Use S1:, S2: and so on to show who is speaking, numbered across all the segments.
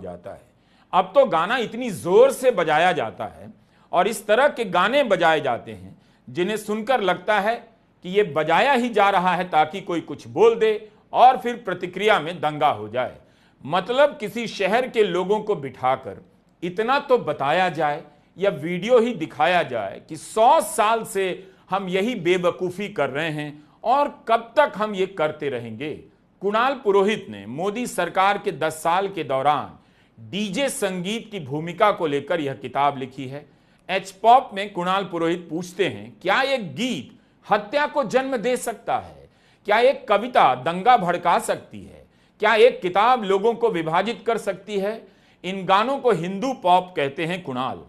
S1: जाता है। अब तो गाना इतनी जोर से बजाया जाता है और इस तरह के गाने बजाए जाते हैं जिन्हें सुनकर लगता है कि ये बजाया ही जा रहा है ताकि कोई कुछ बोल दे और फिर प्रतिक्रिया में दंगा हो जाए। मतलब किसी शहर के लोगों को बिठाकर इतना तो बताया जाए या वीडियो ही दिखाया जाए कि 100 साल से हम यही बेवकूफ़ी कर रहे हैं और कब तक हम ये करते रहेंगे। कुणाल पुरोहित ने मोदी सरकार के 10 साल के दौरान डीजे संगीत की भूमिका को लेकर यह किताब लिखी है। एच पॉप में कुणाल पुरोहित पूछते हैं, क्या एक गीत हत्या को जन्म दे सकता है? क्या एक कविता दंगा भड़का सकती है? क्या एक किताब लोगों को विभाजित कर सकती है? इन गानों को हिंदू पॉप कहते हैं कुणाल।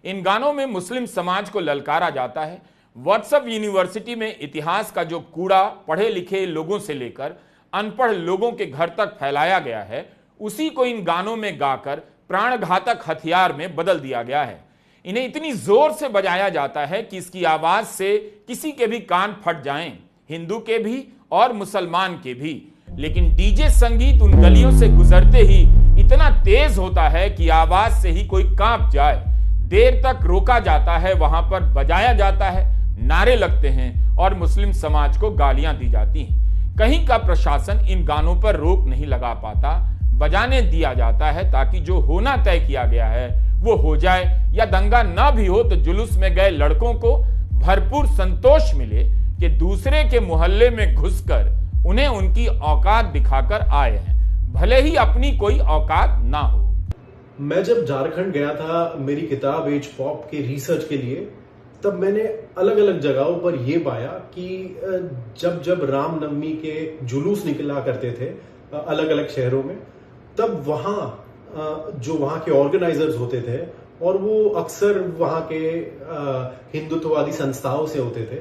S1: इन गानों में मुस्लिम समाज को ललकारा जाता है। व्हाट्सएप यूनिवर्सिटी में इतिहास का जो कूड़ा पढ़े लिखे लोगों से लेकर अनपढ़ लोगों के घर तक फैलाया गया है, उसी को इन गानों में गाकर प्राणघातक हथियार में बदल दिया गया है। इन्हें इतनी जोर से बजाया जाता है कि इसकी आवाज से किसी के भी कान फट जाएं, हिंदू के भी और मुसलमान के भी। लेकिन डीजे संगीत उन गलियों से गुजरते ही इतना तेज होता है कि आवाज से ही कोई कांप जाए। देर तक रोका जाता है, वहां पर बजाया जाता है, नारे लगते हैं और मुस्लिम समाज को गालियां दी जाती हैं। कहीं का प्रशासन इन गानों पर रोक नहीं लगा पाता, बजाने दिया जाता है ताकि जो होना तय किया गया है वो हो जाए, या दंगा ना भी हो तो जुलूस में गए लड़कों को भरपूर संतोष मिले कि दूसरे के मोहल्ले में घुसकर उन्हें उनकी औकात दिखाकर आए हैं, भले ही अपनी कोई औकात ना हो।
S2: मैं जब झारखंड गया था मेरी किताब एज पॉप के रिसर्च के लिए, तब मैंने अलग अलग जगहों पर यह पाया कि जब जब रामनवमी के जुलूस निकला करते थे अलग अलग शहरों में, तब जो वहां के ऑर्गेनाइजर्स होते थे और वो अक्सर वहां के हिंदुत्ववादी संस्थाओं से होते थे,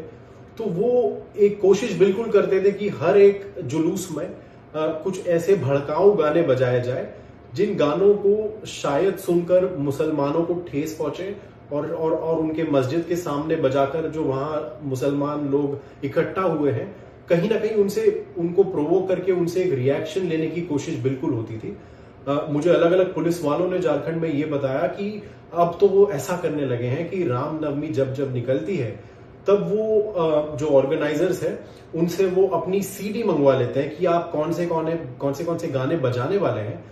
S2: तो वो एक कोशिश बिल्कुल करते थे कि हर एक जुलूस में कुछ ऐसे भड़काऊ गाने बजाए जाए जिन गानों को शायद सुनकर मुसलमानों को ठेस पहुंचे और उनके मस्जिद के सामने बजाकर जो वहां मुसलमान लोग इकट्ठा हुए हैं, कहीं ना कहीं उनको प्रोवोक करके उनसे एक रिएक्शन लेने की कोशिश बिल्कुल होती थी। मुझे अलग अलग पुलिस वालों ने झारखंड में ये बताया कि अब तो वो ऐसा करने लगे हैं कि रामनवमी जब जब निकलती है तब वो जो ऑर्गेनाइजर्स है उनसे वो अपनी सीडी मंगवा लेते हैं कि आप कौन से गाने बजाने वाले हैं,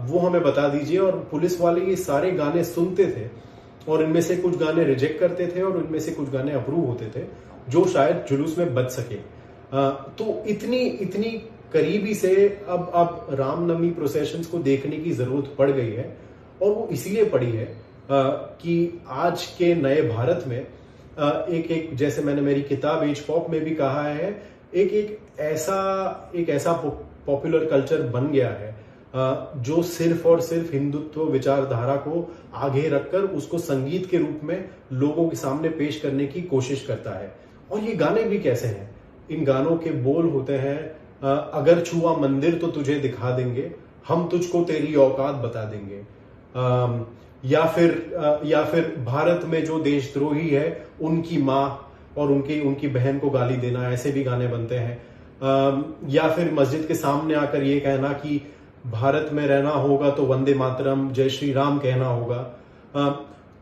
S2: वो हमें बता दीजिए। और पुलिस वाले ये सारे गाने सुनते थे और इनमें से कुछ गाने रिजेक्ट करते थे और इनमें से कुछ गाने अप्रूव होते थे जो शायद जुलूस में बच सके। तो इतनी करीबी से अब रामनवमी प्रोसेशंस को देखने की जरूरत पड़ गई है, और वो इसलिए पड़ी है कि आज के नए भारत में एक जैसे मैंने मेरी किताब एज पॉप में भी कहा है, एक ऐसा पॉपुलर कल्चर बन गया है जो सिर्फ और सिर्फ हिंदुत्व विचारधारा को आगे रखकर उसको संगीत के रूप में लोगों के सामने पेश करने की कोशिश करता है। और ये गाने भी कैसे हैं? इन गानों के बोल होते हैं, अगर छुआ मंदिर तो तुझे दिखा देंगे, हम तुझको तेरी औकात बता देंगे, या फिर भारत में जो देशद्रोही है उनकी माँ और उनकी बहन को गाली देना, ऐसे भी गाने बनते हैं। या फिर मस्जिद के सामने आकर ये कहना कि भारत में रहना होगा तो वंदे मातरम, जय श्री राम कहना होगा।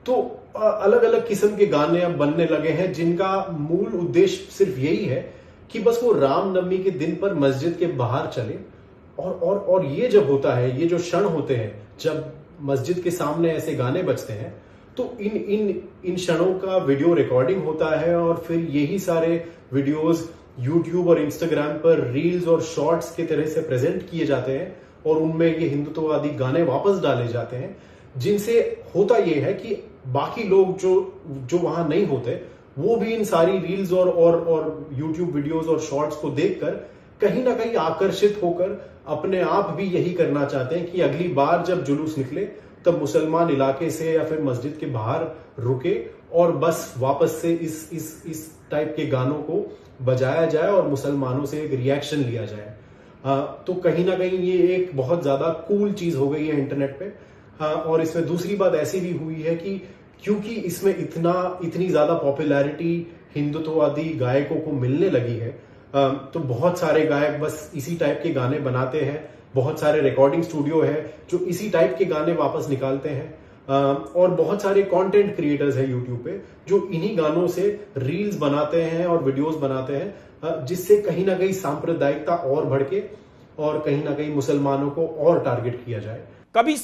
S2: तो अलग अलग किस्म के गाने अब बनने लगे हैं जिनका मूल उद्देश्य सिर्फ यही है कि बस वो रामनवमी के दिन पर मस्जिद के बाहर चले। और ये जब होता है, ये जो क्षण होते हैं जब मस्जिद के सामने ऐसे गाने बजते हैं, तो इन क्षणों का वीडियो रिकॉर्डिंग होता है और फिर यही सारे वीडियोस यूट्यूब और इंस्टाग्राम पर रील्स और शॉर्ट्स की तरह से प्रेजेंट किए जाते हैं और उनमें ये हिंदुत्ववादी गाने वापस डाले जाते हैं, जिनसे होता यह है कि बाकी लोग जो वहां नहीं होते वो भी इन सारी रील्स और यूट्यूब वीडियोस और शॉर्ट्स को देखकर कहीं ना कहीं आकर्षित होकर अपने आप भी यही करना चाहते हैं कि अगली बार जब जुलूस निकले तब मुसलमान इलाके से या फिर मस्जिद के बाहर रुके और बस वापस से इस टाइप के गानों को बजाया जाए और मुसलमानों से एक रिएक्शन लिया जाए। तो कहीं ना कहीं ये एक बहुत ज्यादा कूल चीज हो गई है इंटरनेट पे। और इसमें दूसरी बात ऐसी भी हुई है कि क्योंकि इसमें इतनी ज्यादा पॉपुलैरिटी हिंदुत्ववादी गायकों को मिलने लगी है, तो बहुत सारे गायक बस इसी टाइप के गाने बनाते हैं बहुत सारे रिकॉर्डिंग स्टूडियो है जो इसी टाइप के गाने वापस निकालते हैं, और बहुत सारे कंटेंट क्रिएटर्स हैं यूट्यूब पे जो इन्हीं गानों से रील्स बनाते हैं और वीडियोस बनाते हैं, जिससे कहीं ना कहीं सांप्रदायिकता और भड़के और कहीं ना कहीं मुसलमानों को और टारगेट किया जाए।
S1: कभी